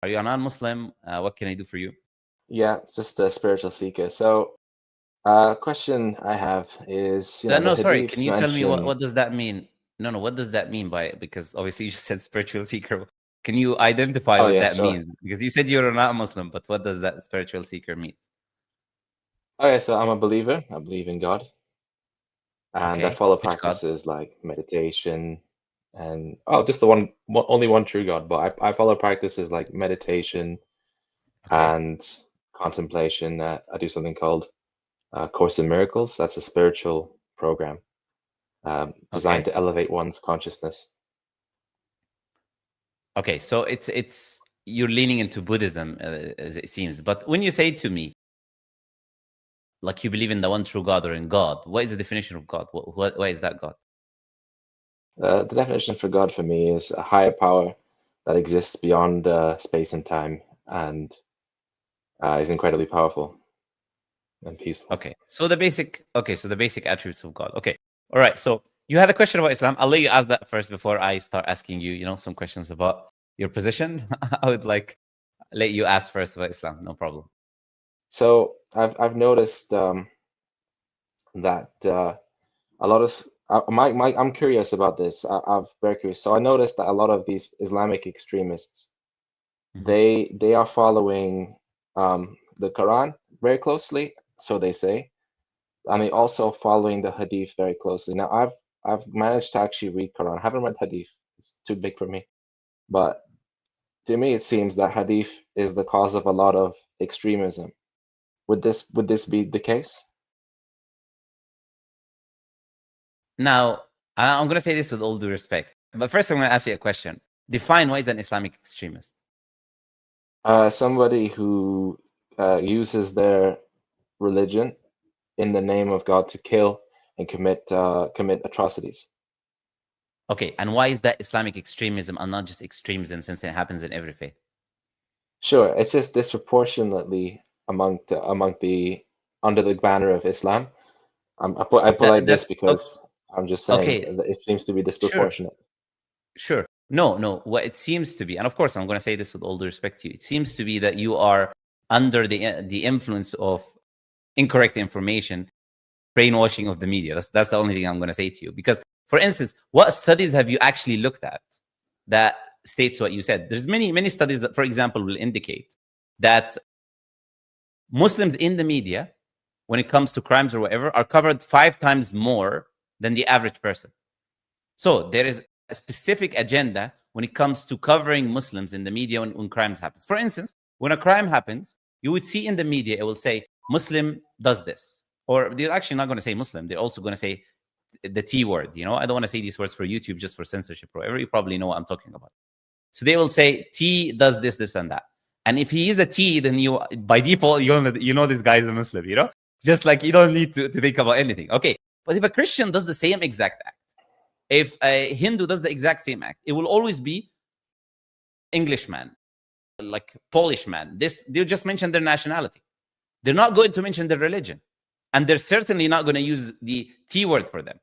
Are you a non-Muslim? What can I do for you? Yeah, it's just a spiritual seeker. So, question I have is, the No, sorry. Can hadiths you tell me mention. what does that mean? No, what does that mean by, because obviously you just said spiritual seeker. Can you identify Oh what yeah, that sure. means? Because you said you're not a Muslim, but what does that spiritual seeker mean? Okay, so I'm a believer. I believe in God, and I Okay, follow which God? practices like meditation and just the only one true God. But I follow practices like meditation Okay, and contemplation. I do something called Course in Miracles. That's a spiritual program designed okay, to elevate one's consciousness. okay. So it's you're leaning into Buddhism, as it seems. But when you say to me, like you believe in the one true God or in God, what is the definition of God? What is that God? The definition for God for me is a higher power that exists beyond space and time and is incredibly powerful and peaceful. So the basic attributes of God. Okay, all right. So you had a question about Islam. I'll let you ask that first before I start asking you, some questions about your position. I would like let you ask first about Islam. No problem. So I've noticed that a lot of I'm curious about this. I'm very curious. So I noticed that a lot of these Islamic extremists Mhm. they are following the Quran very closely, so they say, and they also following the Hadith very closely. Now I've managed to actually read Quran. I haven't read Hadith. It's too big for me. But to me, it seems that Hadith is the cause of a lot of extremism. Would this be the case? Now, I'm going to say this with all due respect, but first I'm going to ask you a question. Define what is an Islamic extremist. Somebody who uses their religion in the name of God to kill and commit atrocities. Okay, and why is that Islamic extremism and not just extremism, since it happens in every faith? Sure, it's just disproportionately among the under the banner of Islam. I put like this That's because I'm just saying okay. that it seems to be Sure, disproportionate. sure. No. What it seems to be, and of course, I'm going to say this with all due respect to you. It seems to be that you are under the influence of incorrect information, brainwashing of the media. That's the only thing I'm going to say to you. Because, for instance, what studies have you actually looked at that states what you said? There's many studies that, for example, will indicate that Muslims in the media, when it comes to crimes or whatever, are covered 5 times more than the average person. So there is a specific agenda when it comes to covering Muslims in the media when crimes happens. For instance, when a crime happens, you would see in the media, it will say, Muslim does this. Or they're actually not going to say Muslim. They're also going to say the T word. I don't want to say these words for YouTube just for censorship or whatever. You probably know what I'm talking about. So they will say T does this, and that. And if he is a T, then you, by default, this guy is a Muslim, Just like you don't need to think about anything. Okay. But if a Christian does the same exact act, if a Hindu does the exact same act, it will always be Englishman, like Polish man. They'll just mention their nationality. They're not going to mention their religion. And they're certainly not going to use the T word for them.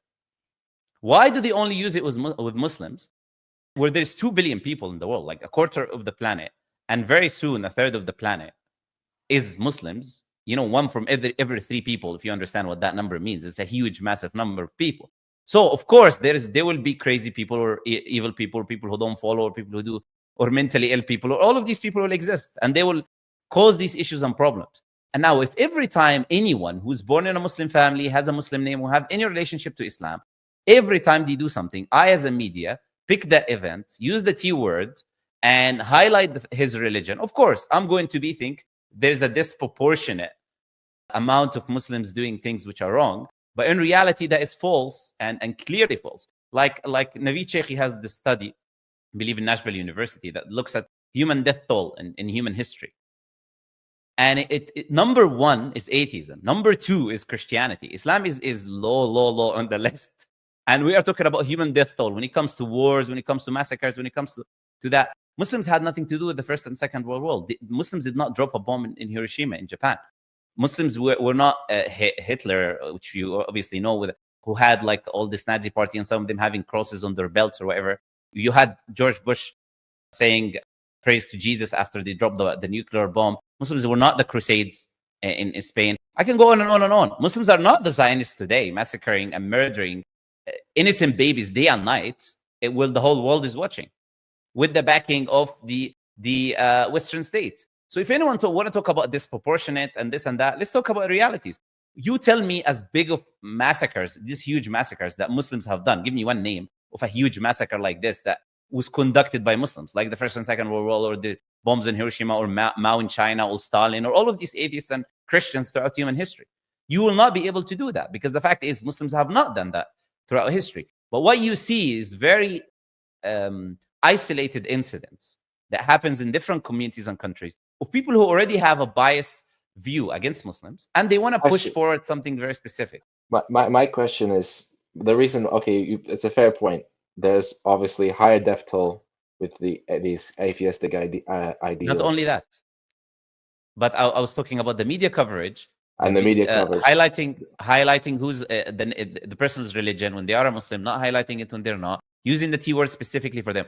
Why do they only use it with Muslims, where there's 2 billion people in the world, like a quarter of the planet, and very soon a third of the planet is Muslims? One from every 3 people, if you understand what that number means. It's a huge, massive number of people. So, of course, there will be crazy people or evil people, or people who don't follow, or people who do, or mentally ill people, or all of these people will exist, and they will cause these issues and problems. And now, if every time anyone who's born in a Muslim family, has a Muslim name, or have any relationship to Islam, every time they do something, I, as a media, pick that event, use the T word, and highlight his religion, of course, I'm going to think there's a disproportionate amount of Muslims doing things which are wrong. But in reality, that is false and clearly false. Like Naveed Sheikh has this study, I believe in Nashville University, that looks at human death toll in human history. And it number 1 is atheism. Number 2 is Christianity. Islam is low on the list. And we are talking about human death toll when it comes to wars, when it comes to massacres, when it comes to that. Muslims had nothing to do with the First and Second World War. Muslims did not drop a bomb in Hiroshima, in Japan. Muslims were not Hitler, which you obviously know, who had like all this Nazi party and some of them having crosses on their belts or whatever. You had George Bush saying praise to Jesus after they dropped the nuclear bomb. Muslims were not the Crusades in Spain. I can go on and on and on. Muslims are not the Zionists today, massacring and murdering innocent babies day and night. The whole world is watching, with the backing of the Western states. So if anyone want to talk about disproportionate and this and that, let's talk about realities. You tell me as big of massacres, these huge massacres that Muslims have done. Give me one name of a huge massacre like this that was conducted by Muslims, like the First and Second World War, or the bombs in Hiroshima, or Mao in China, or Stalin, or all of these atheists and Christians throughout human history. You will not be able to do that, because the fact is Muslims have not done that throughout history. But what you see is very isolated incidents that happens in different communities and countries of people who already have a biased view against Muslims, and they want to push forward something very specific. My question is, the reason, okay, it's a fair point. There's obviously higher death toll with these atheistic ideas. Not only that, but I was talking about the media coverage, and the media coverage highlighting who's the person's religion when they are a Muslim, not highlighting it when they're not, using the T word specifically for them,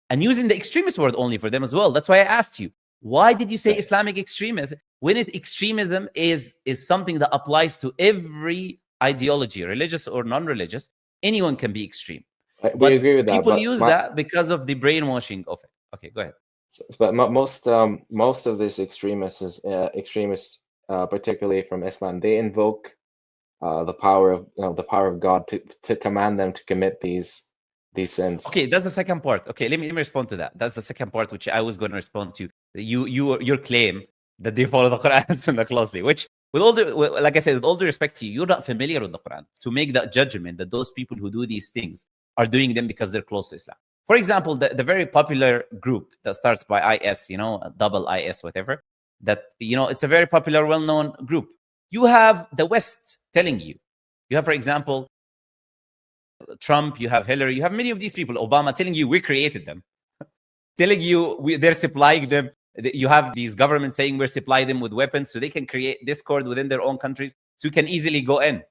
and using the extremist word only for them as well. That's why I asked you, why did you say Islamic extremism? When is extremism is something that applies to every ideology, religious or non-religious. Anyone can be extreme. We agree with that. People use that because of the brainwashing of it. Okay, go ahead. But most of these extremists, particularly from Islam, they invoke the power of God to command them to commit these sins. Okay, that's the second part. Okay, let me respond to that. That's the second part, which I was going to respond to. Your claim that they follow the Quran and Sunnah closely, which, like I said, with all due respect to you, you're not familiar with the Quran to make that judgment that those people who do these things are doing them because they're close to Islam. For example, the very popular group that starts by IS, double IS, whatever, that, it's a very popular, well-known group. You have the West telling you. You have, for example, Trump, you have Hillary, you have many of these people, Obama, telling you we created them, telling you they're supplying them. You have these governments saying we're supplying them with weapons so they can create discord within their own countries so you can easily go in.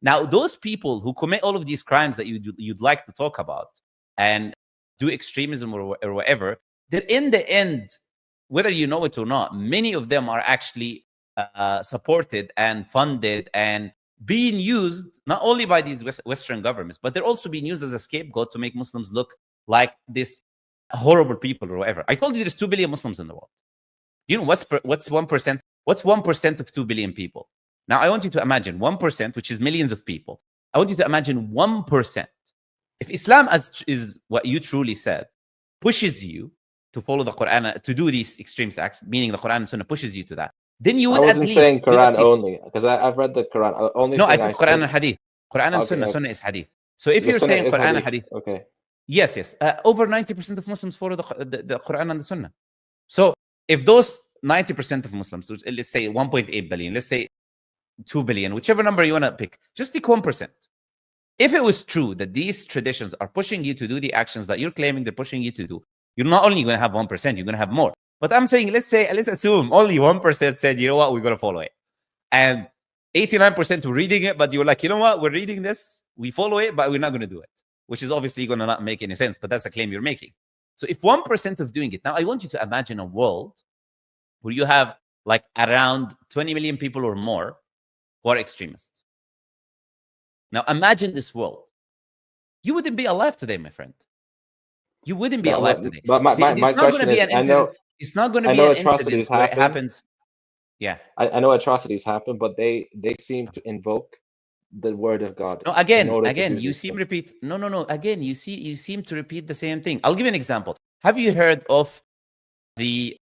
Now, those people who commit all of these crimes that you'd like to talk about and do extremism or whatever, that in the end, whether you know it or not, many of them are actually supported and funded and being used not only by these Western governments, but they're also being used as a scapegoat to make Muslims look like this horrible people or whatever. I told you there's 2 billion Muslims in the world. You know what's 1%? What's 1% of 2 billion people? Now, I want you to imagine 1%, which is millions of people. I want you to imagine 1%. If Islam, as is what you truly said, pushes you to follow the Quran, to do these extreme acts, meaning the Quran and Sunnah pushes you to that, then you would I wasn't at least saying Quran only, because I've read the Quran. No, I said Quran and Hadith. Quran and Sunnah. Sunnah is Hadith. So if you're saying Quran and Hadith, okay. Yes. Over 90% of Muslims follow the Quran and the Sunnah. So if those 90% of Muslims, let's say 1.8 billion, let's say 2 billion, whichever number you want to pick, just take 1%. If it was true that these traditions are pushing you to do the actions that you're claiming they're pushing you to do, you're not only going to have 1%, you're going to have more. But I'm saying, let's assume only 1% said, you know what, we're going to follow it. And 89% were reading it, but you're like, you know what, we're reading this, we follow it, but we're not going to do it, which is obviously going to not make any sense, but that's a claim you're making. So if 1% of doing it, now I want you to imagine a world where you have like around 20 million people or more who are extremists. Now imagine this world. You wouldn't be alive today, my friend. You wouldn't be alive today. But my question is, it's not going to be an incident where it happens. Yeah. I know atrocities happen, but they seem to invoke the word of God. No, again, you seem repeat. No. Again, you seem to repeat the same thing. I'll give you an example. Have you heard of the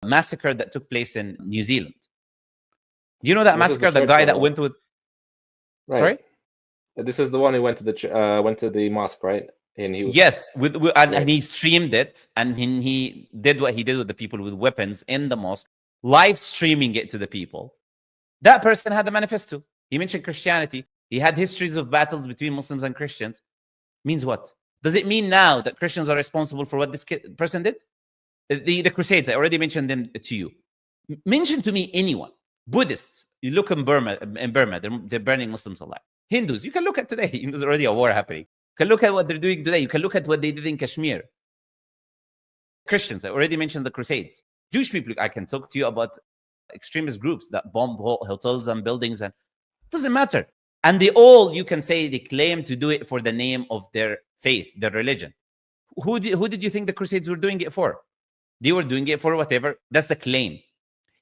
massacre that took place in New Zealand? Do you know that massacre? The guy that went with. Right. Sorry. This is the one who went to the mosque, right? And he was... Yes, and he streamed it, and he did what he did with the people with weapons in the mosque, live streaming it to the people. That person had a manifesto. He mentioned Christianity. He had histories of battles between Muslims and Christians. Means what? Does it mean now that Christians are responsible for what this person did? The Crusades, I already mentioned them to you. Mention to me anyone. Buddhists, you look in Burma, they're burning Muslims alive. Hindus, you can look at today. There's already a war happening. You can look at what they're doing today. You can look at what they did in Kashmir. Christians. I already mentioned the Crusades. Jewish people, I can talk to you about extremist groups that bombed hotels and buildings, and it doesn't matter. And they all, you can say, they claim to do it for the name of their faith, their religion. Who did you think the Crusades were doing it for? They were doing it for whatever. That's the claim.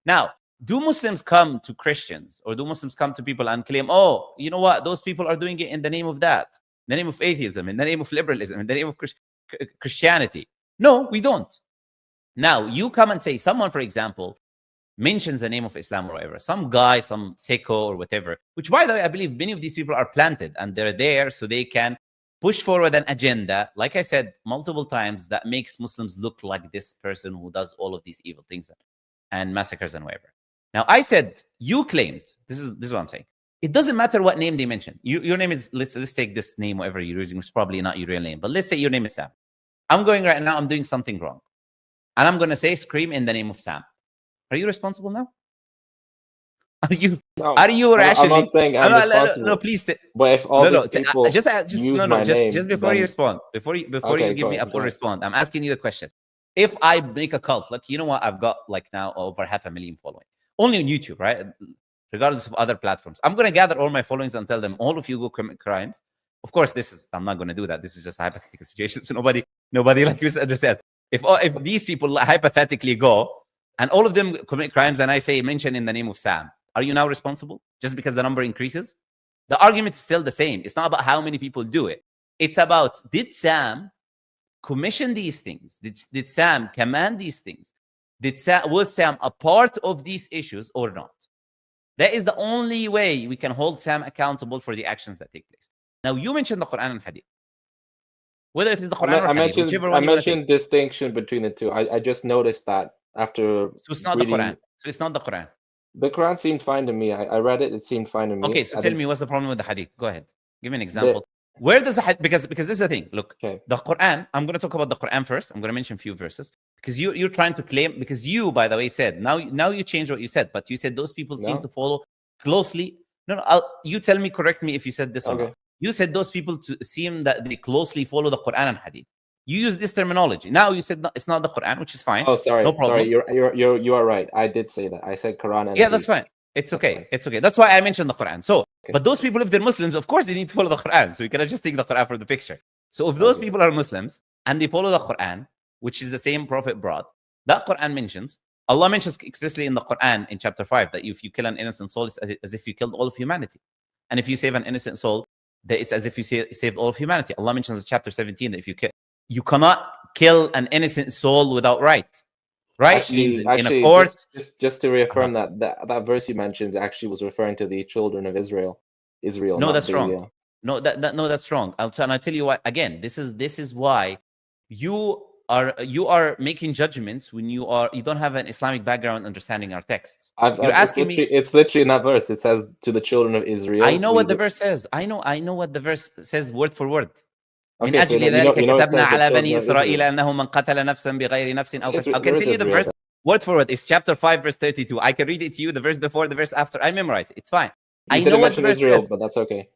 Now, do Muslims come to Christians, or do Muslims come to people and claim, oh, you know what, those people are doing it in the name of that, in the name of atheism, in the name of liberalism, in the name of Christianity? No, we don't. Now, you come and say, someone, for example, mentions the name of Islam or whatever, some guy, some sicko or whatever, which, by the way, I believe many of these people are planted and they're there so they can push forward an agenda, like I said multiple times, that makes Muslims look like this person who does all of these evil things and massacres and whatever. Now, I said, you claimed, this is what I'm saying. It doesn't matter what name they mention. Your name is, let's take this name, whatever you're using, it's probably not your real name, but let's say your name is Sam. I'm going right now, I'm doing something wrong. And I'm going to say, scream in the name of Sam. Are you responsible now? Are you rationally? I'm not saying I'm responsible. No, please. But if all these people just before you respond, before you give me a full response, I'm asking you the question. If I make a cult, like, you know what, I've got like now over 500,000 following, only on YouTube, right? Regardless of other platforms, I'm going to gather all my followings and tell them, all of you go commit crimes. Of course, I'm not going to do that. This is just a hypothetical situation. So nobody like you understand. If these people hypothetically go and all of them commit crimes, and I say mention in the name of Sam, are you now responsible just because the number increases? The argument is still the same. It's not about how many people do it. It's about, did Sam commission these things? Did Sam command these things? Was Sam a part of these issues or not? That is the only way we can hold Sam accountable for the actions that take place. Now, you mentioned the Quran and Hadith. Whether it is the Quran or Hadith, I mentioned distinction between the two. I just noticed that after So it's not reading, the Quran. So it's not the Quran. The Quran seemed fine to me. I read it. It seemed fine to me. Okay, so tell me, what's the problem with the Hadith? Go ahead. Give me an example. Where does the Hadith... Because this is the thing. Look, the Quran... I'm going to talk about the Quran first. I'm going to mention a few verses. Because you're trying to claim... Because you, by the way, said... Now you changed what you said. But you said those people seem to follow closely... No, you tell me, correct me if you said this or not. You said those people seem that they closely follow the Quran and Hadith. You use this terminology. Now you said it's not the Quran, which is fine. Oh, sorry. No problem. Sorry, you are right. I did say that. I said Quran and Hadith. That's fine. It's okay. It's okay. That's why I mentioned the Quran. So, but those people, if they're Muslims, of course they need to follow the Quran. So you cannot just take the Quran for the picture. So if those people are Muslims and they follow the Quran, which is the same Prophet brought, that Quran mentions, Allah mentions explicitly in the Quran in chapter 5 that if you kill an innocent soul, it's as if you killed all of humanity. And if you save an innocent soul, that it's as if you saved all of humanity. Allah mentions in chapter 17 that if you cannot kill an innocent soul without right. Right? Actually, in a court. Just to reaffirm that verse you mentioned actually was referring to the children of Israel. No, that's wrong. No, that's wrong. I'll tell you why. Again, this is why you are making judgments when you don't have an Islamic background understanding our texts. You're asking me. It's literally in that verse. It says to the children of Israel. I know what the verse says. I know what the verse says word for word. Okay, من أجل ذلك كتبنا على بني إسرائيل أنه من قتل نفسا بغير نفس أو I can tell you the verse word for word. It's chapter 5 verse 32. I can read it to you, the verse before, the verse after. I memorize it. It's fine. I know what the verse says. But that's okay.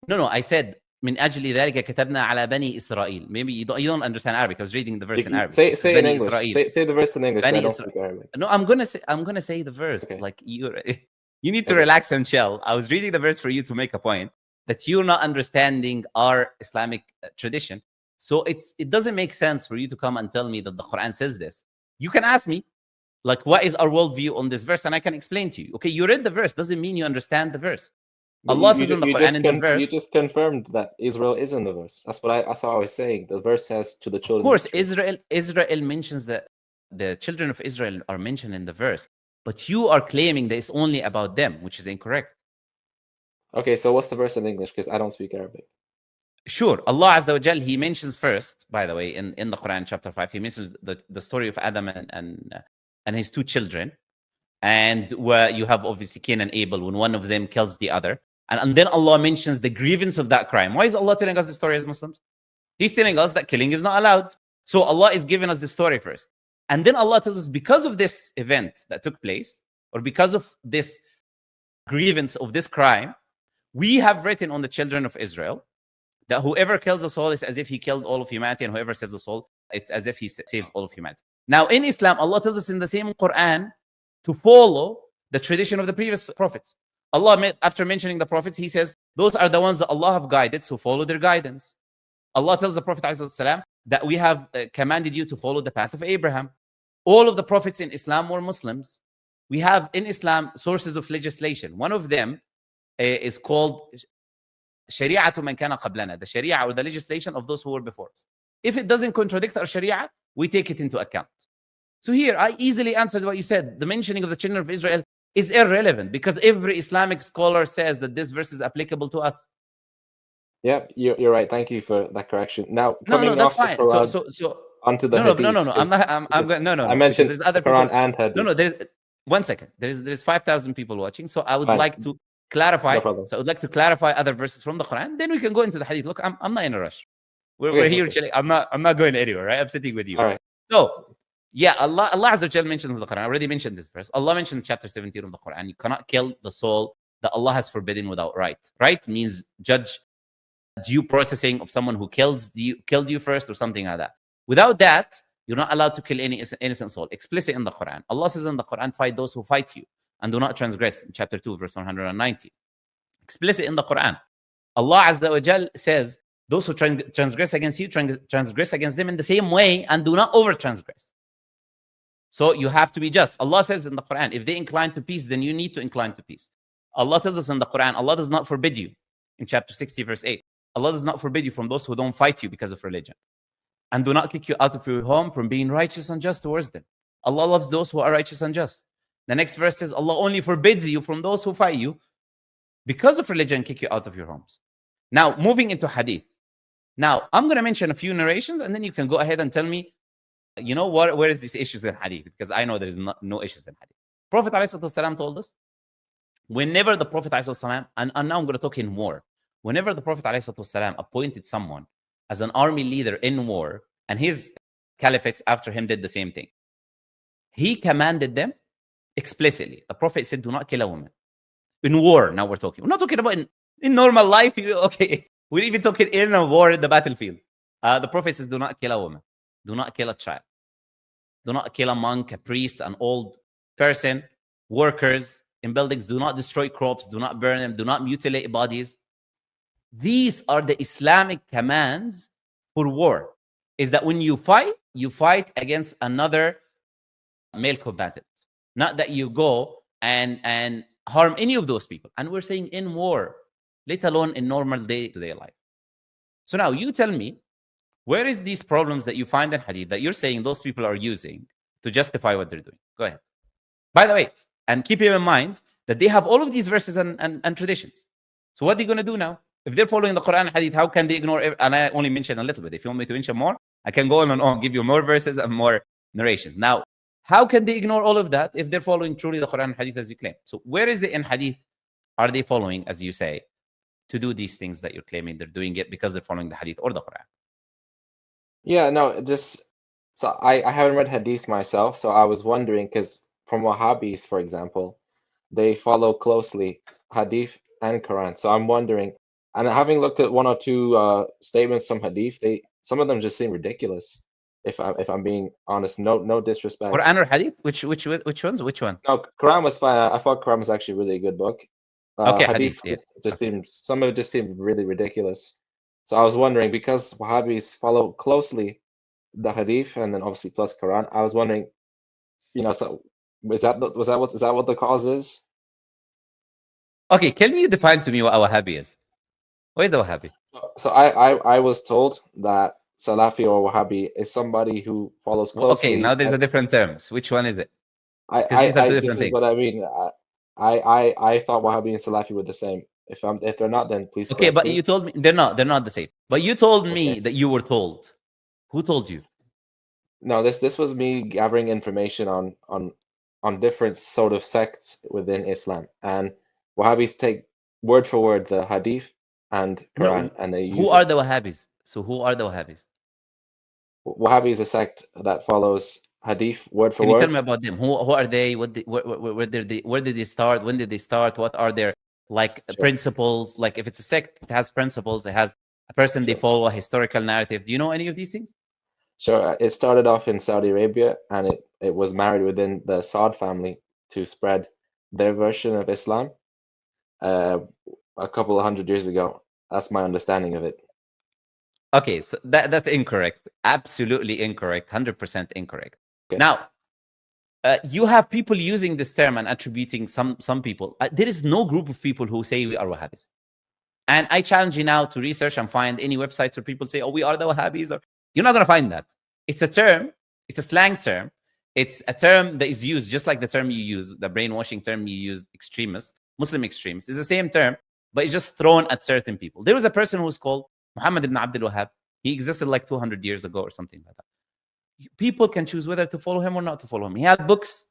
No, I said من أجل ذلك كتبنا على بني إسرائيل. Maybe you don't understand Arabic. I was reading the verse in Arabic. Say in English. Say the verse in English. I don't speak Arabic. No, I'm gonna say the verse. Okay. Like you need to relax and chill. I was reading the verse for you to make a point that you're not understanding our Islamic tradition. So it doesn't make sense for you to come and tell me that the Quran says this. You can ask me, like, what is our worldview on this verse? And I can explain to you. Okay, you read the verse. Doesn't mean you understand the verse. Allah says in the Quran in this verse. You just confirmed that Israel is in the verse. That's what I was saying. The verse says to the children. Of course, Israel mentions that the children of Israel are mentioned in the verse. But you are claiming that it's only about them, which is incorrect. Okay, so what's the verse in English? Because I don't speak Arabic. Sure. Allah Azza wa Jal, He mentions first, by the way, in the Quran chapter 5, He mentions the story of Adam and his two children. And where you have obviously Cain and Abel when one of them kills the other. And then Allah mentions the grievance of that crime. Why is Allah telling us the story as Muslims? He's telling us that killing is not allowed. So Allah is giving us the story first. And then Allah tells us because of this event that took place, or because of this grievance of this crime, we have written on the children of Israel that whoever kills a soul is as if he killed all of humanity, and whoever saves a soul It's as if he saves all of humanity. Now, in Islam, Allah tells us in the same Quran to follow the tradition of the previous prophets. Allah, after mentioning the prophets, he says, those are the ones that Allah have guided, so follow their guidance. Allah tells the Prophet ﷺ that we have commanded you to follow the path of Abraham. All of the prophets in Islam were Muslims. We have in Islam sources of legislation. One of them is called Shari'atu man kana qablana, the Sharia or the legislation of those who were before us. If it doesn't contradict our Sharia, we take it into account. So here, I easily answered what you said. The mentioning of the children of Israel is irrelevant because every Islamic scholar says that this verse is applicable to us. Yeah, you're right. Thank you for that correction. Now, no, that's fine. Quran, so onto the no, hadith. I mentioned there's other Quran people. and hadith. No, there's 1 second. There's 5,000 people watching, so I would like to clarify. No, so I would like to clarify other verses from the Quran. Then we can go into the hadith. Look, I'm not in a rush. We're here chilling. I'm not going anywhere. Right? I'm sitting with you. All right. So yeah, Allah Azza wa Jal mentions in the Quran. I already mentioned this verse. Allah mentioned in chapter 17 of the Quran. You cannot kill the soul that Allah has forbidden without right. Right means judge due processing of someone who killed you first or something like that. Without that, you're not allowed to kill any innocent soul. Explicit in the Quran. Allah says in the Quran, fight those who fight you and do not transgress. In chapter 2, verse 190. Explicit in the Quran. Allah Azza wa Jal says, those who transgress against you, transgress against them in the same way and do not over transgress. So you have to be just. Allah says in the Quran, if they incline to peace, then you need to incline to peace. Allah tells us in the Quran, Allah does not forbid you. In chapter 60, verse 8. Allah does not forbid you from those who don't fight you because of religion. And do not kick you out of your home from being righteous and just towards them. Allah loves those who are righteous and just. The next verse says, Allah only forbids you from those who fight you because of religion, kick you out of your homes. Now, moving into hadith. Now, I'm going to mention a few narrations and then you can go ahead and tell me, you know, where is these issues in hadith? Because I know there is no issues in hadith. Prophet ﷺ told us, whenever the Prophet ﷺ, and now I'm going to talk in war, whenever the Prophet ﷺ appointed someone as an army leader in war, and his caliphates after him did the same thing, he commanded them explicitly. The Prophet said, do not kill a woman. In war, now we're talking. We're not talking about in normal life. Okay, we're even talking in a war in the battlefield. The Prophet says, do not kill a woman. Do not kill a child. Do not kill a monk, a priest, an old person, workers in buildings. Do not destroy crops. Do not burn them. Do not mutilate bodies. These are the Islamic commands for war. Is that when you fight against another male combatant. Not that you go and harm any of those people. And we're saying in war, let alone in normal day-to-day life. So now you tell me, where is these problems that you find in hadith that you're saying those people are using to justify what they're doing? Go ahead. By the way, and keep in mind that they have all of these verses and traditions. So what are they going to do now? If they're following the Quran and hadith, how can they ignore it? And I only mentioned a little bit. If you want me to mention more, I can go on and on, give you more verses and more narrations. Now, how can they ignore all of that if they're following truly the Quran and hadith as you claim? So where is it in hadith are they following, as you say, to do these things that you're claiming they're doing it because they're following the hadith or the Quran? Yeah, no, so I haven't read hadith myself, so I was wondering, because from Wahhabis, for example, they follow closely hadith and Quran. So I'm wondering, and having looked at one or two statements from hadith, some of them just seem ridiculous. If I'm being honest, no disrespect. Quran or hadith? Which ones? Which one? No, Quran was fine. I thought Quran was actually a really good book. Okay, hadith some of it just seemed really ridiculous. So I was wondering, because Wahhabis follow closely the hadith and then obviously plus Quran, I was wondering, so is that what the cause is? Okay, can you define to me what a Wahhabi is? What is a Wahhabi? So I was told that Salafi or Wahhabi is somebody who follows closely. Okay, now there's a different terms. Which one is it? This is what I mean. I thought Wahhabi and Salafi were the same. If they're not, then please. Okay, but you told me they're not the same. But you told me that you were told. Who told you? No, this was me gathering information on different sort of sects within Islam, and Wahhabis take word for word the hadith and Quran, and they use. Who are the Wahhabis? So who are the Wahhabis? Wahhabi is a sect that follows hadith word for word. Can you tell me about them? Who are they? Where did they start? When did they start? What are their principles? Like if it's a sect, it has principles. It has a person they follow, a historical narrative. Do you know any of these things? Sure. It started off in Saudi Arabia, and it was married within the Saud family to spread their version of Islam uh, a couple of hundred years ago. That's my understanding of it. Okay, so that's incorrect. Absolutely incorrect. 100% incorrect. Okay. Now, you have people using this term and attributing some people. There is no group of people who say we are Wahhabis. And I challenge you now to research and find any websites where people say, oh, we are the Wahhabis. Or you're not going to find that. It's a term. It's a slang term. It's a term that is used just like the term you use, the brainwashing term you use, extremist, Muslim extremist. It's the same term, but it's just thrown at certain people. There was a person who was called Muhammad ibn Abdul Wahhab. He existed like 200 years ago or something like that. People can choose whether to follow him or not to follow him. He had books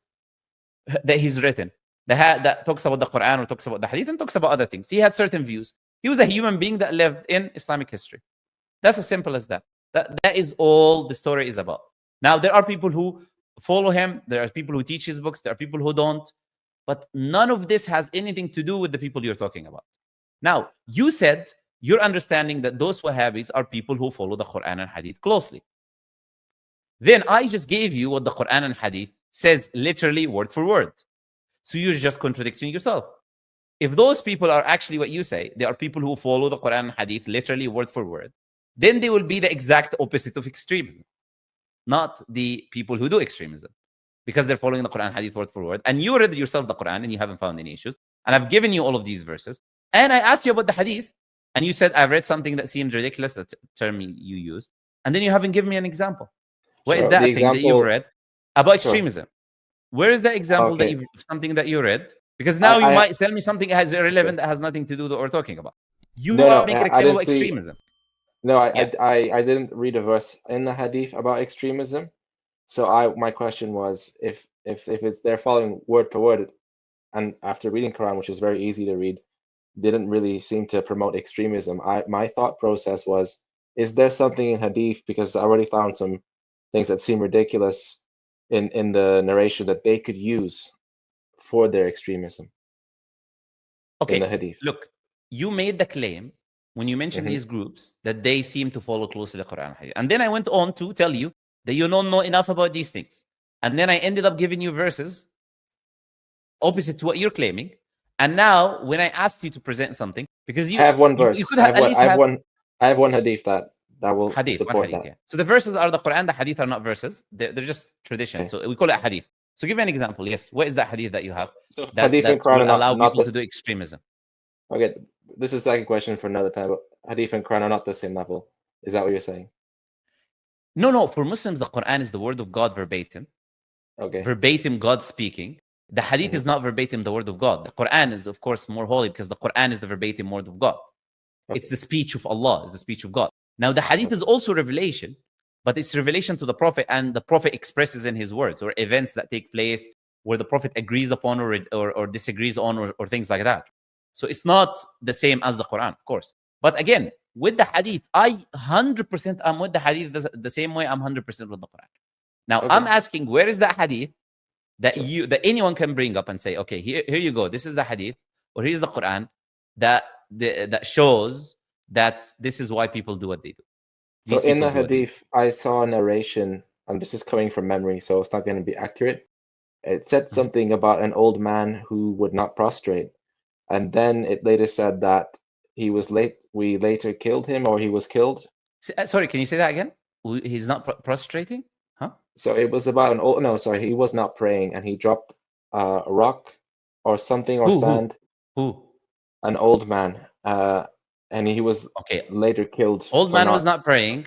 that he's written that talks about the Quran or talks about the Hadith and talks about other things. He had certain views. He was a human being that lived in Islamic history. That's as simple as that. That is all the story is about. Now, there are people who follow him. There are people who teach his books. There are people who don't. But none of this has anything to do with the people you're talking about. Now, you said you're understanding that those Wahhabis are people who follow the Quran and Hadith closely. Then I just gave you what the Quran and Hadith says literally word for word. So you're just contradicting yourself. If those people are actually what you say, they are people who follow the Quran and Hadith literally word for word, then they will be the exact opposite of extremism, not the people who do extremism, because they're following the Quran and Hadith word for word. And you read yourself the Quran and you haven't found any issues. And I've given you all of these verses. And I asked you about the Hadith. And you said, I've read something that seemed ridiculous, that term you used. And then you haven't given me an example. Where is that thing that you read about extremism? Where is the example that you something that you read? Because now you might tell me something that is irrelevant that has nothing to do with what we're talking about. You are making a claim about extremism. No, I didn't read a verse in the Hadith about extremism. So my question was if it's they're following word for word, and after reading Quran, which is very easy to read, didn't really seem to promote extremism. My thought process was, is there something in Hadith, because I already found some things that seem ridiculous in the narration that they could use for their extremism. Okay, in the Hadith. Look, you made the claim when you mentioned these groups that they seem to follow closely the Quran and Hadith. And then I went on to tell you that you don't know enough about these things. And then I ended up giving you verses opposite to what you're claiming. And now, when I asked you to present something, because you I have one verse, you could have I have one hadith that will support that. Yeah. So the verses are the Quran, the Hadith are not verses; they're just tradition. Okay. So we call it Hadith. So give me an example. Yes, what is that Hadith that you have? So Hadith and Quran will allow people to do extremism. Okay, this is a second question for another time. But Hadith and Quran are not the same level. Is that what you're saying? No. For Muslims, the Quran is the word of God verbatim. Okay. Verbatim, God speaking. The Hadith is not verbatim the word of God. The Quran is, of course, more holy because the Quran is the verbatim word of God. Okay. It's the speech of Allah, it's the speech of God. Now, the Hadith is also revelation, but it's revelation to the Prophet, and the Prophet expresses in his words or events that take place where the Prophet agrees upon or disagrees on or things like that. So it's not the same as the Quran, of course. But again, with the Hadith, I 100% am with the Hadith the same way I'm 100% with the Quran. Now, I'm asking, where is that Hadith that anyone can bring up and say, okay, here you go. This is the Hadith, or here's the Quran that shows that this is why people do what they do. So in the Hadith, I saw a narration, and this is coming from memory, so it's not going to be accurate. It said something about an old man who would not prostrate, and then it later said that he was late. We later killed him, or he was killed. Sorry, can you say that again? He's not prostrating? Huh? So it was about an old. No, sorry, he was not praying, and he dropped a rock or something or sand. Who? An old man, and he was later killed. Old man was not praying.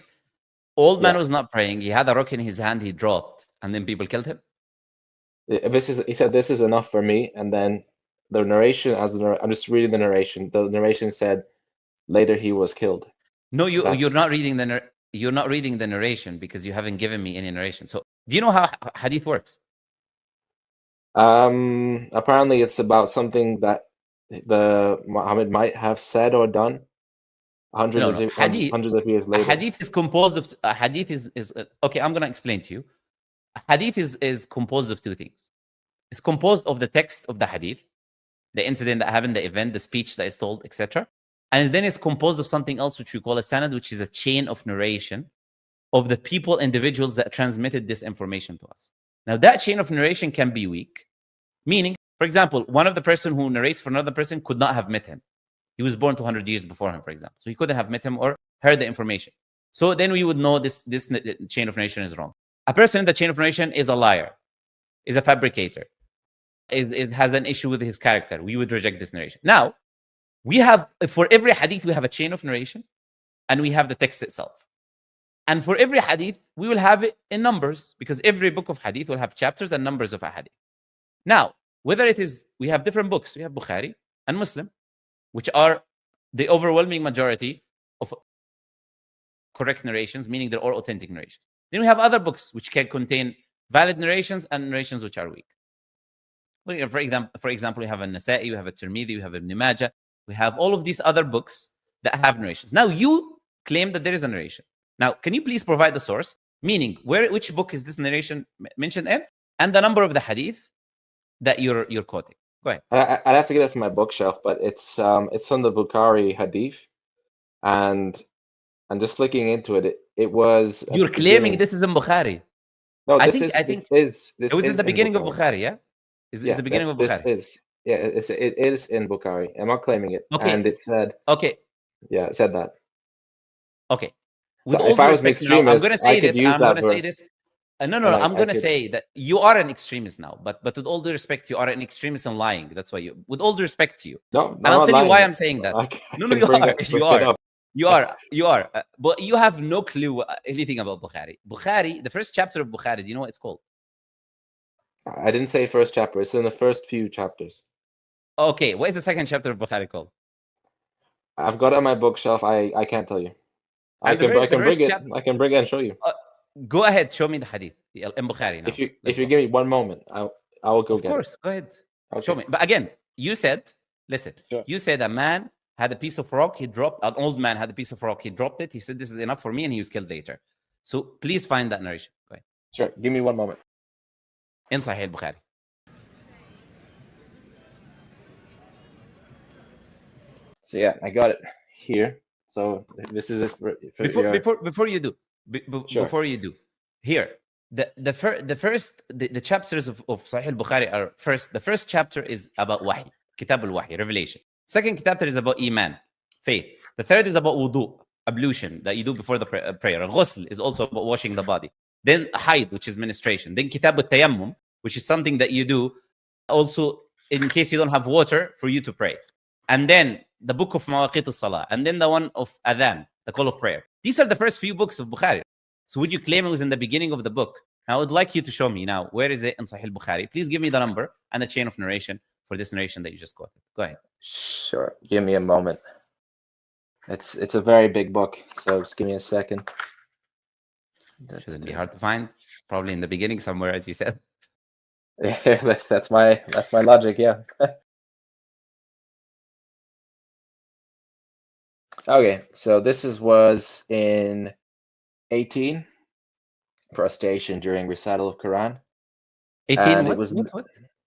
Old man was not praying. He had a rock in his hand. He dropped, and then people killed him. He said, "This is enough for me." And then the narration, I'm just reading the narration. The narration said, later he was killed. No, you're not reading the narration because you haven't given me any narration. So, do you know how Hadith works? Apparently, it's about something that Muhammad might have said or done hundreds of years later. Hadith is composed of Hadith is okay. I'm going to explain to you. Hadith is composed of two things. It's composed of the text of the Hadith, the incident that happened, the event, the speech that is told, etc. And then it's composed of something else which we call a sanad, which is a chain of narration of the people, individuals that transmitted this information to us. Now, that chain of narration can be weak, meaning, for example, one of the person who narrates for another person could not have met him. He was born 200 years before him, for example. So he couldn't have met him or heard the information. So then we would know this chain of narration is wrong. A person in the chain of narration is a liar, is a fabricator, has an issue with his character. We would reject this narration. Now, we have, for every hadith, we have a chain of narration, and we have the text itself. And for every hadith, we will have it in numbers, because every book of hadith will have chapters and numbers of a hadith. Now, whether it is, we have different books. We have Bukhari and Muslim, which are the overwhelming majority of correct narrations, meaning they're all authentic narrations. Then we have other books which can contain valid narrations and narrations which are weak. For example, we have a Nasa'i, we have a Tirmidhi, we have Ibn Majah, we have all of these other books that have narrations. Now, you claim that there is a narration. Now, can you please provide the source, meaning which book is this narration mentioned in, and the number of the hadith that you're quoting? Go ahead. I'd have to get it from my bookshelf, but it's from the Bukhari hadith, and just looking into it, it was. You're claiming this is in Bukhari? No, I think it was in the beginning of Bukhari, yeah? Is the beginning of Bukhari? It is in Bukhari. I'm not claiming it. Okay. And it said. Okay. Yeah, it said that. Okay. So if I was an extremist, I'm going to say this. I'm going to say this. No. I'm going to say that you are an extremist now. But with all due respect, you are an extremist and lying. That's why you. With all due respect to you. No. And I'll tell you why I'm saying that. No, you are. You are. But you have no clue anything about Bukhari. Bukhari, the first chapter of Bukhari. Do you know what it's called? I didn't say first chapter. It's in the first few chapters. Okay. What is the second chapter of Bukhari called? I've got it on my bookshelf. I can't tell you. I can bring it. I can bring it and show you. Go ahead. Show me the hadith in Bukhari. Now. If you give me one moment, I will go get it. Of course. Go ahead. Okay. Show me. But again, you said, listen. Sure. You said a man had a piece of rock. He dropped. An old man had a piece of rock. He dropped it. He said, "This is enough for me," and he was killed later. So please find that narration. Go ahead. Sure. Give me one moment. In Sahih Bukhari. So yeah, I got it here. So this is it. Before you do, sure. Before you do, here the chapters of Sahih Bukhari are first. The first chapter is about Wahy, Kitab al-Wahy, revelation. Second chapter is about Iman, faith. The third is about wudu, ablution that you do before the prayer. Ghusl is also about washing the body. Then Haid, which is menstruation. Then Kitab al-Tayammum, which is something that you do also in case you don't have water for you to pray. And then the book of Mawaqit al-Salah. And then the one of Adhan, the call of prayer. These are the first few books of Bukhari. So would you claim it was in the beginning of the book? Now, I would like you to show me now, where is it in Sahih Bukhari? Please give me the number and the chain of narration for this narration that you just quoted. Go ahead. Sure. Give me a moment. It's a very big book, so just give me a second. Shouldn't be hard to find. Probably in the beginning somewhere, as you said. Yeah, that's my logic. Yeah. Okay, so this was in 18 prostration during recital of Quran. 18.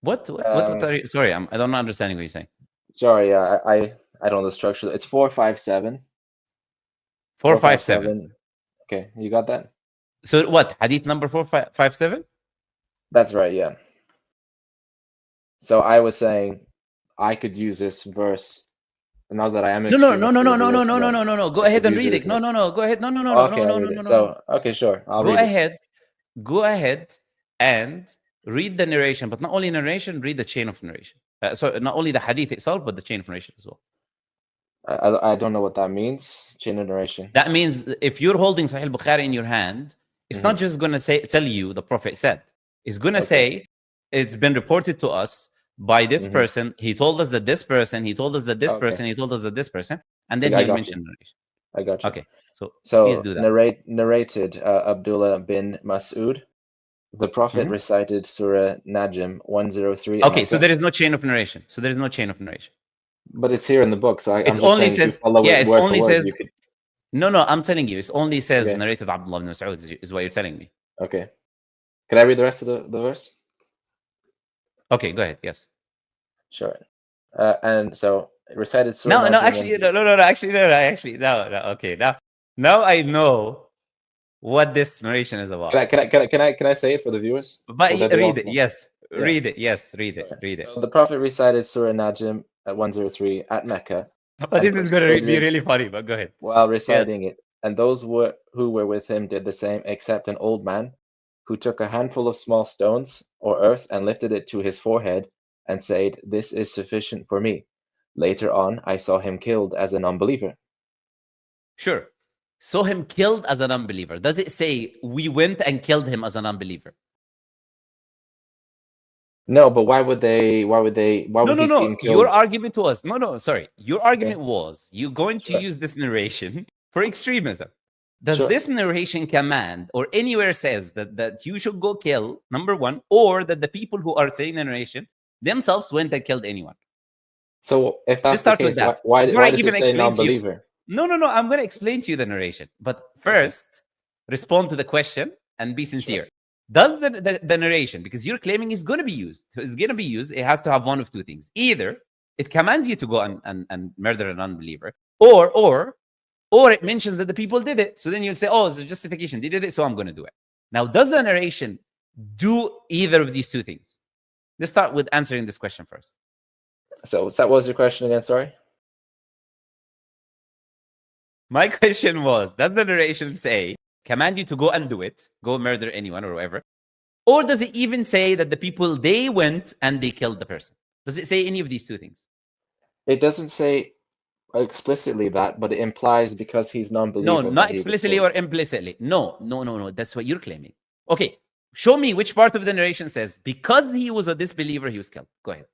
What are you, sorry, I don't understand what you're saying. Sorry, I don't know the structure. It's 457. 457. Okay, you got that? So what? Hadith number 457? That's right, yeah. So I was saying I could use this verse now that I am. No. Go ahead and read it. No. Go ahead. No. So okay, sure. Go ahead and read the narration, but not only narration, read the chain of narration. So not only the hadith itself, but the chain of narration as well. I don't know what that means. Chain of narration. That means if you're holding Sahih Bukhari in your hand, it's not just going to tell you the Prophet said. It's going to say it's been reported to us by this person. He told us that this person. He told us that this person. He told us that this person. And then he mentioned narration. I got you. Okay, so please do that. Narrated Abdullah bin Mas'ud. The Prophet recited Surah Najm 103. Okay, so there is no chain of narration. But it's here in the book, so it only says. No, I'm telling you, it only says narrated Abdullah bin Mas'ud is what you're telling me. Okay. Can I read the rest of the verse? Okay, go ahead. Yes. Sure. And so recited Surah. No. Okay, now I know what this narration is about. Can I say it for the viewers? But So that they read it, also... yes. Yeah. Read it, yes. Read it, Sure. read it. So the Prophet recited Surah Najm at 103 at Mecca. But this is going to be really funny, but go ahead. While reciting it, and those who were with him did the same, except an old man who took a handful of small stones or earth and lifted it to his forehead and said, "This is sufficient for me." Later on, I saw him killed as an unbeliever. Sure. Saw him killed as an unbeliever. Does it say we went and killed him as an unbeliever? No, but why would he see him killed? Your argument was sorry. Your argument was you're going to use this narration for extremism. Does this narration command or anywhere says that you should go kill, number one, or that the people who are saying the narration themselves went and killed anyone? So if that's the case, why does it say non-believer? No. I'm going to explain to you the narration. But first, respond to the question and be sincere. Sure. Does the narration, because you're claiming it's going to be used, it has to have one of two things. Either it commands you to go and murder an unbeliever, or it mentions that the people did it. So then you'll say, oh, it's a justification. They did it, so I'm going to do it. Now, does the narration do either of these two things? Let's start with answering this question first. So that was your question again, sorry? My question was, does the narration say, command you to go and do it, go murder anyone or whatever? Or does it even say that the people, they went and they killed the person? Does it say any of these two things? It doesn't say explicitly that, but it implies because he's non-believer. No, not explicitly or implicitly. No. That's what you're claiming. Okay, show me which part of the narration says, because he was a disbeliever, he was killed. Go ahead.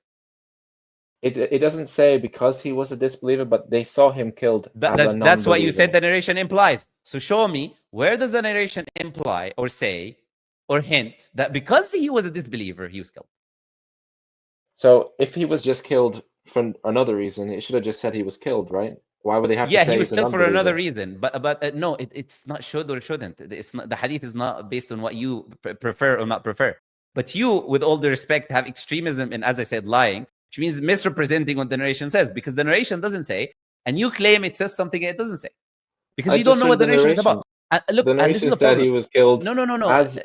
It doesn't say because he was a disbeliever, but they saw him killed as a non-believer. That's what you said the narration implies. So show me, where does the narration imply or say or hint that because he was a disbeliever, he was killed? So if he was just killed for another reason, it should have just said he was killed, right? Why would they have to say he was killed for another reason? But no, it's not should or shouldn't. It's not, the hadith is not based on what you prefer or not prefer. But you, with all the respect, have extremism and, as I said, lying, which means misrepresenting what the narration says, because the narration doesn't say, and you claim it says something it doesn't say, because you don't know what the narration is about. Look, the narration said he was killed. As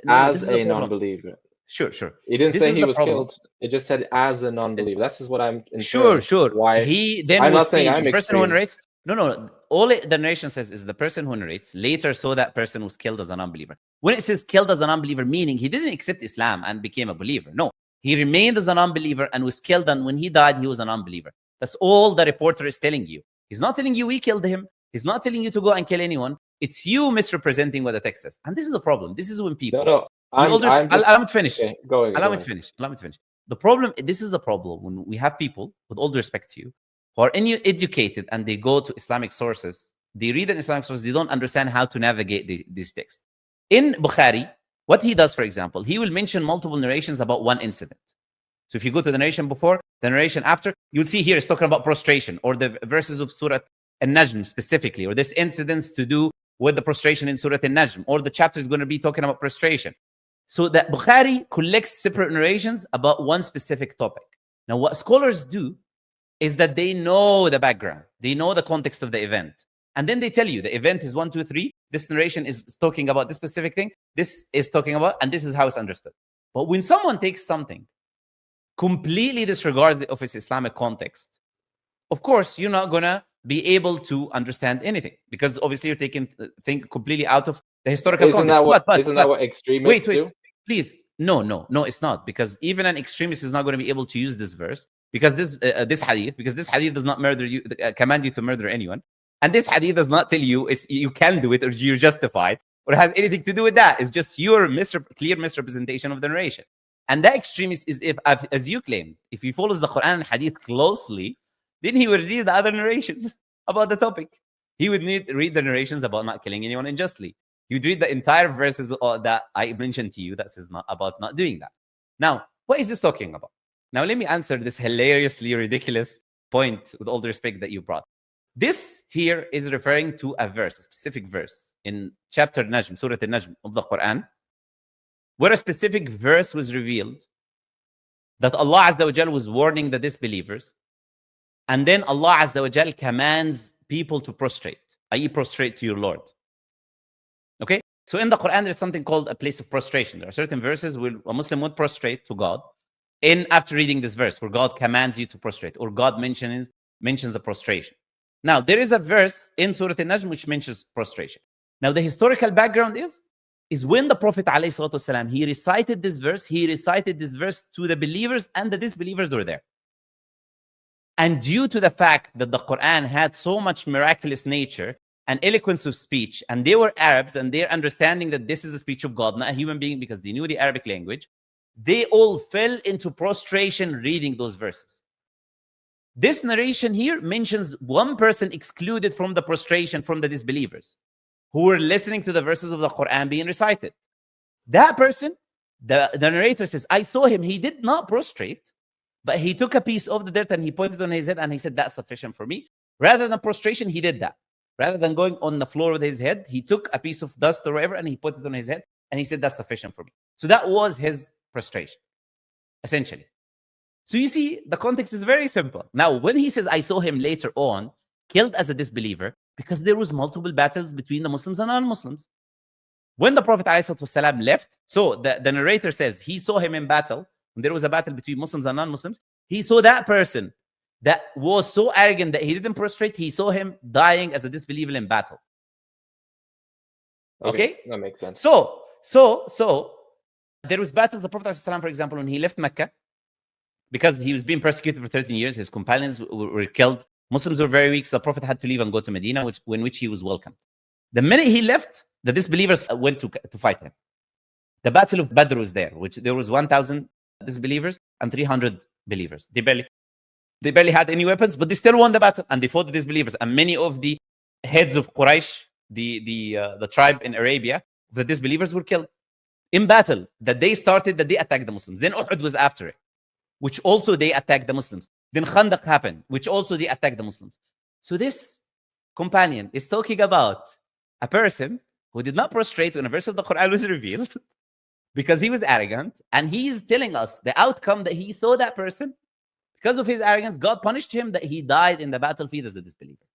a non-believer. Sure. He didn't say he was killed. It just said as a non-believer. This is what I'm sure. Why he then I'm was not saying seen, I'm the person extreme. who narrates. No. All the narration says is the person who narrates later saw that person was killed as an unbeliever. When it says killed as an unbeliever, meaning he didn't accept Islam and became a believer. No, he remained as an unbeliever and was killed. And when he died, he was an unbeliever. That's all the reporter is telling you. He's not telling you we killed him. He's not telling you to go and kill anyone. It's you misrepresenting what the text says. And this is the problem. This is when people... No. Allow me to finish. Okay, go ahead. Allow me to finish. The problem, this is the problem when we have people, with all due respect to you, who are educated and they go to Islamic sources, they read an Islamic source, they don't understand how to navigate this text. In Bukhari, what he does, for example, he will mention multiple narrations about one incident. So if you go to the narration before, the narration after, you'll see here it's talking about prostration, or the verses of Surah An-Najm specifically, or this incidents to do with the prostration in Surah An-Najm, or the chapter is going to be talking about prostration. So that Bukhari collects separate narrations about one specific topic. Now, what scholars do is that they know the background. They know the context of the event. And then they tell you the event is 1, 2, 3. This narration is talking about this specific thing. This is talking about, and this is how it's understood. But when someone takes something, completely disregards of its Islamic context, of course, you're not going to be able to understand anything, because obviously you're taking things completely out of the historical context. Isn't that what extremists do? Please. No, it's not, because even an extremist is not going to be able to use this verse, because this hadith does not command you to murder anyone, and this hadith does not tell you you can do it or you're justified or has anything to do with that. It's just your clear misrepresentation of the narration. And that extremist is, if, as you claim, if he follows the Quran and hadith closely, then he would read the other narrations about the topic. He would read the narrations about not killing anyone unjustly. You'd read the entire verses that I mentioned to you that says about not doing that. Now, what is this talking about? Now, let me answer this hilariously ridiculous point with all the respect that you brought. This here is referring to a verse, a specific verse in chapter Najm, Surah An-Najm of the Quran, where a specific verse was revealed that Allah Azza wa Jal was warning the disbelievers. And then Allah Azza wa Jal commands people to prostrate, i.e. prostrate to your Lord. Okay? So in the Quran, there's something called a place of prostration. There are certain verses where a Muslim would prostrate to God after reading this verse, where God commands you to prostrate, or God mentions the prostration. Now, there is a verse in Surah An-Najm which mentions prostration. Now, the historical background is when the Prophet ﷺ, he recited this verse to the believers, and the disbelievers were there. And due to the fact that the Quran had so much miraculous nature and eloquence of speech, and they were Arabs, and their understanding that this is the speech of God, not a human being, because they knew the Arabic language, they all fell into prostration reading those verses. This narration here mentions one person excluded from the prostration from the disbelievers who were listening to the verses of the Quran being recited. That person, the narrator says, I saw him. He did not prostrate, but he took a piece of the dirt and he put it on his head and he said, that's sufficient for me. Rather than prostration, he did that. Rather than going on the floor with his head, he took a piece of dust or whatever and he put it on his head and he said, that's sufficient for me. So that was his prostration, essentially. So you see, the context is very simple. Now, when he says, I saw him later on, killed as a disbeliever, because there was multiple battles between the Muslims and non-Muslims. When the Prophet ﷺ left, so the narrator says he saw him in battle. When there was a battle between Muslims and non-Muslims, he saw that person that was so arrogant that he didn't prostrate. He saw him dying as a disbeliever in battle. Okay? That makes sense. So there was battles. The Prophet ﷺ, for example, when he left Mecca, because he was being persecuted for 13 years, his companions were killed. Muslims were very weak, so the Prophet had to leave and go to Medina, in which he was welcomed. The minute he left, the disbelievers went to fight him. The Battle of Badr was there, which there was 1,000 disbelievers and 300 believers. They barely had any weapons, but they still won the battle, and they fought the disbelievers. And many of the heads of Quraysh, the tribe in Arabia, the disbelievers were killed in battle. That they started, that they attacked the Muslims. Then Uhud was after it, which also they attacked the Muslims. Then Khandaq happened, which also they attacked the Muslims. So this companion is talking about a person who did not prostrate when a verse of the Quran was revealed because he was arrogant, and he's telling us the outcome that he saw that person. Because of his arrogance, God punished him that he died in the battlefield as a disbeliever.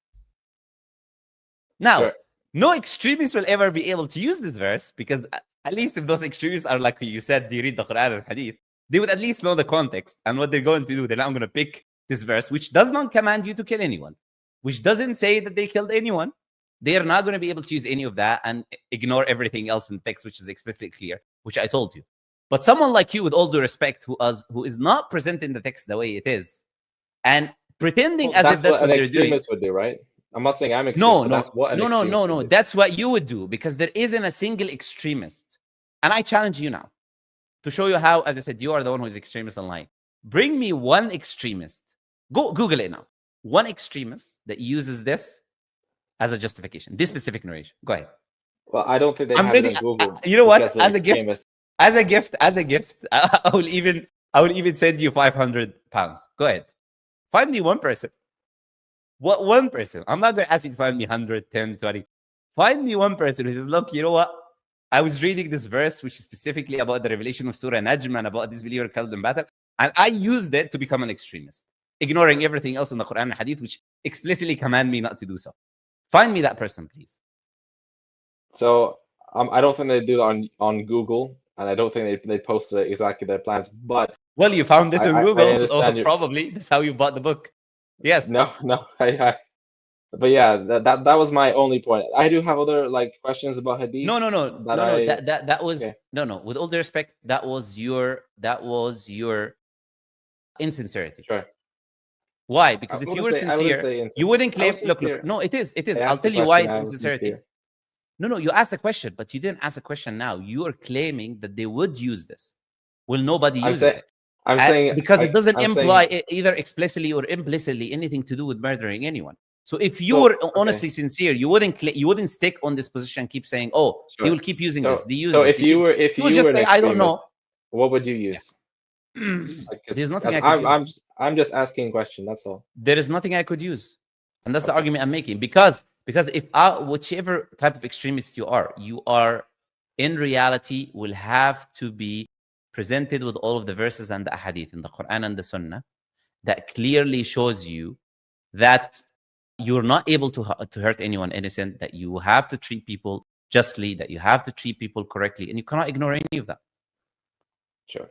Now, Sure. No extremist will ever be able to use this verse, because at least if those extremists are like you said, they read the Quran and Hadith, they would at least know the context and what they're going to do. They're not going to pick this verse, which does not command you to kill anyone, which doesn't say that they killed anyone. They are not going to be able to use any of that and ignore everything else in text, which is explicitly clear, which I told you. But someone like you, with all due respect, who is not presenting the text the way it is and pretending as if that's what they're doing. Would do, right? I'm not saying I'm extremist. No. That's what you would do, because there isn't a single extremist. And I challenge you now to show you how, as I said, you are the one who is extremist online. Bring me one extremist. Go Google it now. One extremist that uses this as a justification. This specific narration. Go ahead. Well, I don't think they have it in Google. You know what? As a gift, I will even send you 500 pounds. Go ahead. Find me one person. What one person? I'm not going to ask you to find me 100, 10, 20. Find me one person who says, look, you know what? I was reading this verse, which is specifically about the revelation of Surah Najm and about this believer killed in battle, and I used it to become an extremist, ignoring everything else in the Quran and Hadith, which explicitly command me not to do so. Find me that person, please. So I don't think they do it on Google, and I don't think they post exactly their plans. But well, you found this on Google, so probably your... that's how you bought the book. Yes. No. But yeah, that was my only point. I do have other questions about Hadith. No. That was okay. No. With all due respect, that was your insincerity. Sure. Why? Because if you were sincere, you wouldn't claim. Look. No, it is. I'll tell you why it's insincerity. No. You asked a question, but you didn't ask a question now. You are claiming that they would use this. Well, nobody uses it. I'm saying because it doesn't imply either explicitly or implicitly anything to do with murdering anyone. So if you were honestly sincere, you wouldn't stick on this position and keep saying, "Oh, he will keep using this." If you were just say, "I don't know," what would you use? There's nothing. I'm just asking a question. That's all. There is nothing I could use, and that's the argument I'm making. Because if whichever type of extremist you are in reality will have to be presented with all of the verses and the ahadith in the Quran and the Sunnah that clearly shows you that you're not able to hurt anyone innocent, that you have to treat people justly, that you have to treat people correctly, and you cannot ignore any of that. Sure.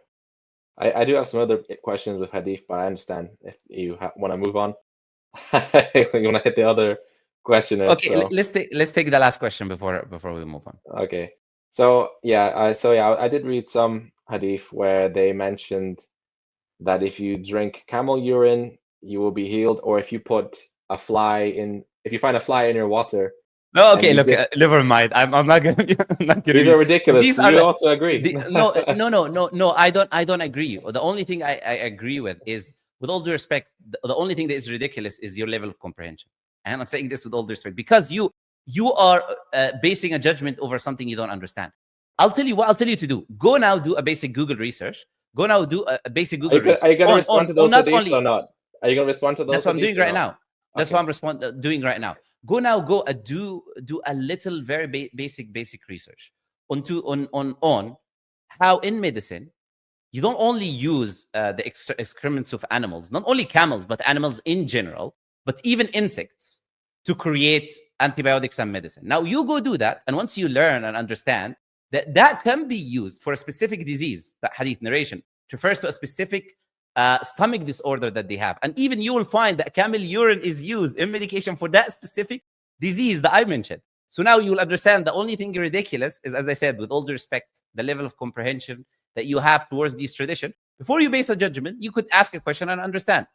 I do have some other questions with hadith, but I understand if you want to move on. You want to hit the other questioners. Okay, so. let's take the last question before we move on. Okay. So yeah, I did read some hadith where they mentioned that if you drink camel urine, you will be healed, or if you put a fly in, if you find a fly in your water. No, okay, look, never mind. I'm not gonna. I'm not gonna these are ridiculous. These you also agree? No. I don't agree. The only thing I agree with is, with all due respect, the only thing that is ridiculous is your level of comprehension. And I'm saying this with all due respect, because you are basing a judgment over something you don't understand. I'll tell you what I'll tell you to do. Go now, do a basic Google research. Go now, do a basic Google research. Are you going to respond to those hadiths or not? Are you going to respond to those? That's what I'm doing right now. That's Okay. what I'm doing right now. Go now, do a little very basic research on how in medicine you don't only use the excrements of animals, not only camels, but animals in general, but even insects, to create antibiotics and medicine. Now you go do that, and once you learn and understand that can be used for a specific disease, that hadith narration refers to a specific stomach disorder that they have. And even you will find that camel urine is used in medication for that specific disease that I mentioned. So now you will understand the only thing ridiculous is, as I said, with all due respect, the level of comprehension that you have towards this tradition. Before you base a judgment, you could ask a question and understand.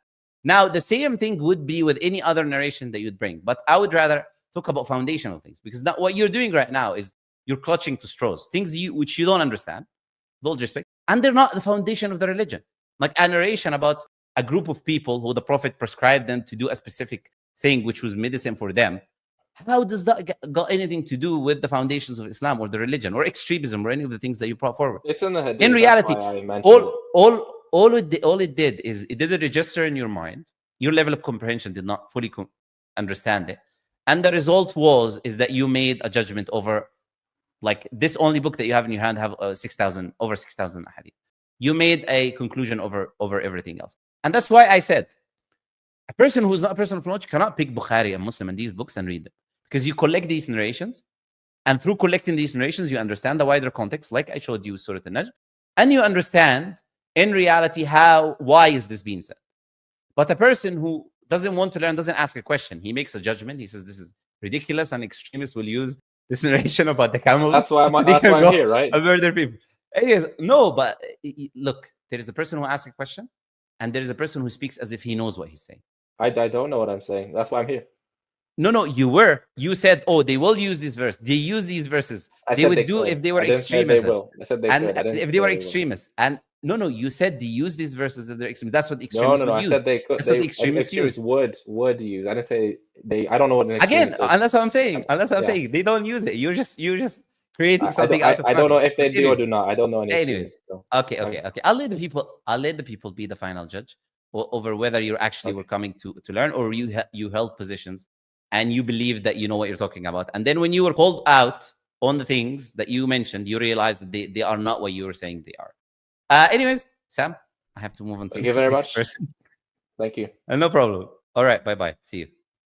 Now, the same thing would be with any other narration that you'd bring. But I would rather talk about foundational things, because now what you're doing right now is you're clutching to straws, things which you don't understand, with all due respect, and they're not the foundation of the religion. Like a narration about a group of people who the Prophet prescribed them to do a specific thing, which was medicine for them. How does that got anything to do with the foundations of Islam or the religion or extremism or any of the things that you brought forward? It's in the hadith. In reality, all it did is it did register in your mind. Your level of comprehension did not fully understand it, and the result is that you made a judgment over, like, this only book that you have in your hand have over 6,000 hadith. You made a conclusion over everything else, and that's why I said a person who's not a person of knowledge cannot pick Bukhari and Muslim and these books and read them, because you collect these narrations, and through collecting these narrations, you understand the wider context, like I showed you Surah An-Najm, and you understand in reality why is this being said. But a person who doesn't want to learn, doesn't ask a question, he makes a judgment. He says this is ridiculous, and extremists will use this narration about the camels. That's why I'm here, right? And murder people. Anyways, no, but look, there is a person who asks a question, and there is a person who speaks as if he knows what he's saying. I don't know what I'm saying. That's why I'm here. No, you said, oh, they will use this verse. They use these verses. They would do if they were extremists. I said they and could. if they were extremists. And no, you said they use these verses if they're extremists. That's what extremists would use. I said they could. That's what the extremists use. would use. I didn't say they. I don't know what an extremist is. And that's what I'm saying. saying. They don't use it. You're just creating something out of I don't know if they do or do not. I don't know any. Anyways, okay. I'll let the people be the final judge over whether you actually were coming to learn, or you held positions and you believe that you know what you're talking about. And then when you were called out on the things that you mentioned, you realized that they are not what you were saying they are. Anyways, Sam, I have to move on to Thank you very much. person. Thank you. No problem. All right. Bye-bye. See you.